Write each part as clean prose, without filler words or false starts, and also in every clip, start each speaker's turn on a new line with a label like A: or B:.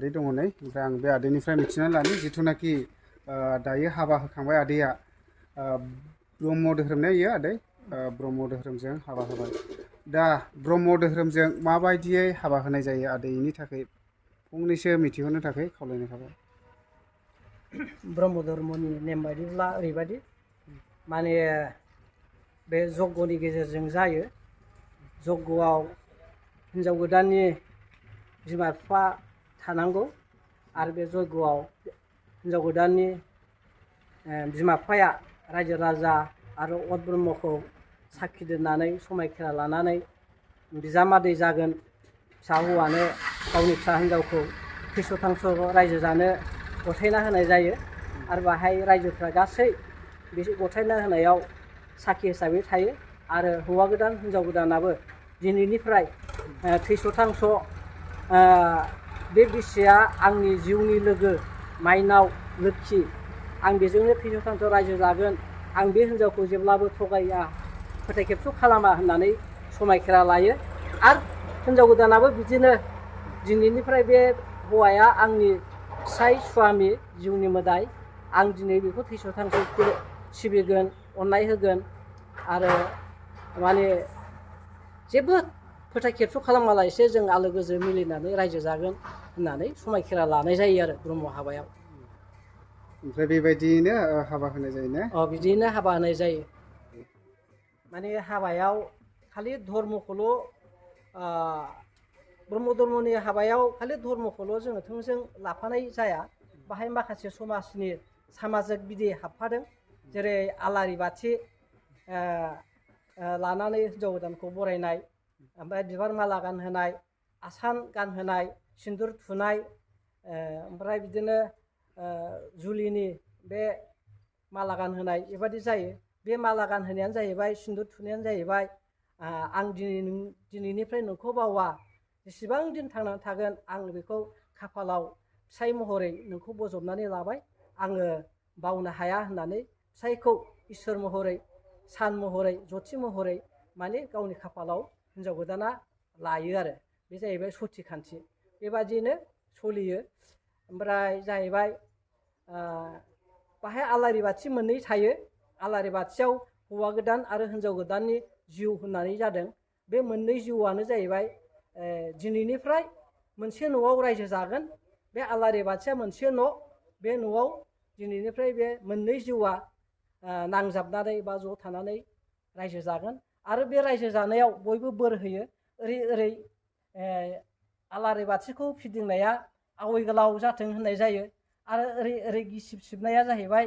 A: आदै दङ नै ओमफ्राय आं बे आदैनिफ्राय मिथिनानै लानि जिथुनाखि दायो हाबा होखांबाय आदैया ब्रह्म धोरोम ने इयो आदै ब्रह्म धोरोमजों हाबा होबाय दा ब्रह्म धोरोमजों माबायदियै हाबा होनाय जायो आदैनि थाखाय फंनैसो मिथिहोनो थाखाय खावलायनाय थाबाय
B: ब्रह्म धर्मनि नेम बायदिब्ला ओरैबायदि माने बे जग्यनि गेजेरजों जायो जग्यआव हिन्जाव गोदाननि बिमा बिफा थानांगौ आरो बे जग्यआव हिन्जाव गोदाननि बिमा बिफाया रायजो राजा आरो अत ब्रह्मखौ साखि दोननानै समायखेरा लानानै बिजामादै जागोन फिसा हौवानो गावनि फिसा हिन्जावखौ थैस' थांस' रायजो जानो गथायना होनाय जायो आरो बाहाय रायजोफ्रा गासै बे गथायना होनायाव साखि हिसाबै थायो आरो हौवा गोदान हिन्जाव गोदानाबो दिनैनिफ्राय थैस' थांस' बे बिसिया आंनि जिउनि लोगो माइनाव लोक्षि आं बेजोंनो थैस' थांस' रायजो जागोन आं बे हिन्जावखौ जेब्लाबो थगाया फोथाय खेबस' खालामा होननानै समायखेरा लायो आरो हिन्जाव गोदानाबो बिदिनो दिनैनिफ्राय बे हौवाया आंनि फिसाय स्वामि जिउनि मोदाय आं दिनै बेखौ थैस' थांस' सिबिगोन अननाय होगोन आरो माने जेबो फोथाय खेबस' खालामालासे जों आलो गोजोन मिलायनानै रायजो जागोन होननानै समायखेरा लानाय जायो आरो ब्रह्म हाबायाव
A: ओमफ्राय बेबायदियैनो हाबा होनाय जायो ने
B: बिदिनो हाबा होनाय जायो माने हाबायाव खालि धर्मखौल' ब्रह्म धर्मनि हाबायाव खालि धर्मखौल' जोङो थोंजों लाफानाय जाया बाहाय माखासे समाजनि सामाजिक बिदि हाबफादों जेरै आलारि बाथि लानानै हिन्जाव गोदानखौ बरायनाय ओमफ्राय बिबार माला गानहोनाय आसान गानहोनाय सिन्दुर थुनाय ओमफ्राय बिदिनो जुलिनि बे माला गानहोनाय बेबादि जायो बे माला गानहोनायानो जाहैबाय सिन्दुर थुनायानो जाहैबाय आं दिनैनिफ्राय नोंखौ बावा जेसेबां दिन थांनानै थागोन आं बेखौ खाफालाव फिसाय महरै नोंखौ बजबनानै लाबाय आङो बावनो हाया होननानै फिसायखौ इसोर महरै सान महरै जथि महरै माने गावनि खाफालाव हिन्जाव गोदाना लायो आरो बे जाहैबाय सथि खान्थि बेबादिनो सोलियो ओमफ्राय जाहैबाय बाहाय आलारि बाथि मोननै थायो आलारि बाथियाव हौवा गोदान आरो हिन्जाव गोदाननि जिउ होननानै जादों बे मोननै जिउआनो जाहैबाय दिनैनिफ्राय मोनसे न'आव रायजो जागोन बे आलारि बाथिया मोनसे न' बे न'आव दिनैनिफ्राय बे मोननै जिउआ नांजाबनानै बा ज' थानानै रायजो जागोन आरो बे रायजो जानायाव बयबो बोर होयो ओरै ओरै आलारि बाथिखौ फिदिंनाया आवै गोलाव जाथों होननाय जायो आरो ओरै ओरै गिसिब सिबनाया जाहैबाय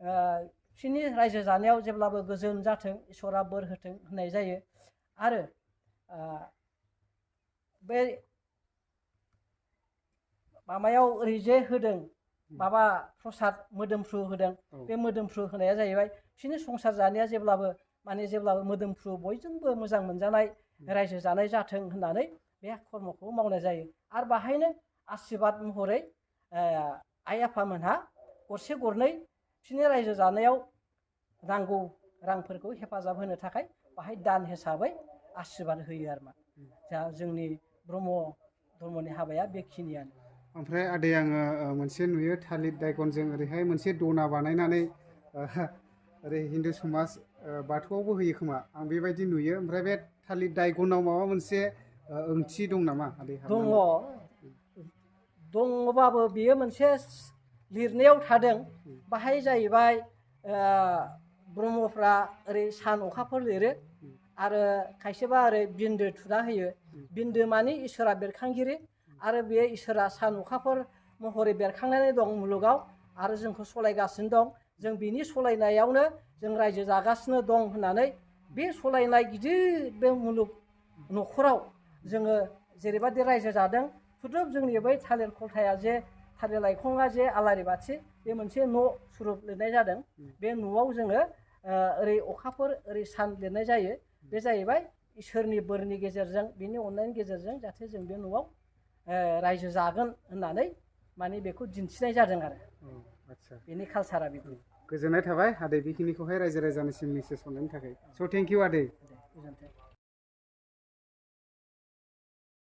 B: बिसोरनि रायजो जानायाव जेब्लाबो गोजोन जाथों इसोरा बोर होथों होननाय जायो आरो बे माबायाव ओरैजे होदों माबा प्रसाद मोदोमफ्रु होदों बे मोदोमफ्रु होनाया जाहैबाय बिसोरनि संसार जानाया जेब्लाबो माने जेब्लाबो मोदोमफ्रु बयजोंबो मोजां मोनजानाय रायजो जानाय जाथों होननानै बे कर्मखौ मावनाय जायो आरो बाहायनो आशीर्बाद महरै आइ आफामोनहा गरसे गरनै बिसोरनि रायजो जानायाव नांगौ रांफोरखौ हेफाजाब होनो थाखाय बाहाय दान हिसाबै आशीर्बाद होयो आरो मा दा जोंनि ब्रह्म धर्मनि हाबाया बेखिनियानो
A: ओमफ्राय आदै आङो मोनसे नुयो थालिर दायगनजों ओरैहाय मोनसे दना बानायनानै ओरै हिन्दु समाज बाथौआवबो होयो खोमा आं बेबायदि नुयो ओमफ्राय बे थालिर दायगनाव माबा मोनसे ओंथि दं नामा आदै
B: दङबाबो बियो मोनसे लिरनायाव थादों बाहाय जाहैबाय ब्रह्मफ्रा ओरै सान अखाफोर लिरो आरो खायसेबा ओरै बिन्दो थुना होयो बिन्दो मानि इसोरा बेरखांगिरि आरो बे इसोरा सान अखाफोर महरै बेरखांनानै दं मुलुगाव आरो जोंखौ सलायगासिनो दं जों बिनि सलायनायावनो जों रायजो जागासिनो दं होननानै बे सलायनाय गिदिर बे मुलुग न'खराव जोङो जेरैबायदि रायजो जादों सुदुब जोंनि बै थालिर खलथाया जे थालिर लाइखङा जे आलारि बाथि बे मोनसे न' सुरुप लिरनाय जादों बे न'आव जोङो ओरै अखाफोर ओरै सान लिरनाय जायो बे जाहैबाय इसोरनि बोरनि गेजेरजों बिनि अननायनि गेजेरजों जाहाथे जों बे न'आव रायजो जागोन होननानै माने बेखौ दिन्थिनाय जादों आरो बेनि कालसारा बिदि
A: गोजोननाय थाबाय आदै बेखिनिखौहाय रायजो राजानिसिम मेसेज हरनायनि थाखाय स' थेंक इउ आदै
B: गोजोन्थों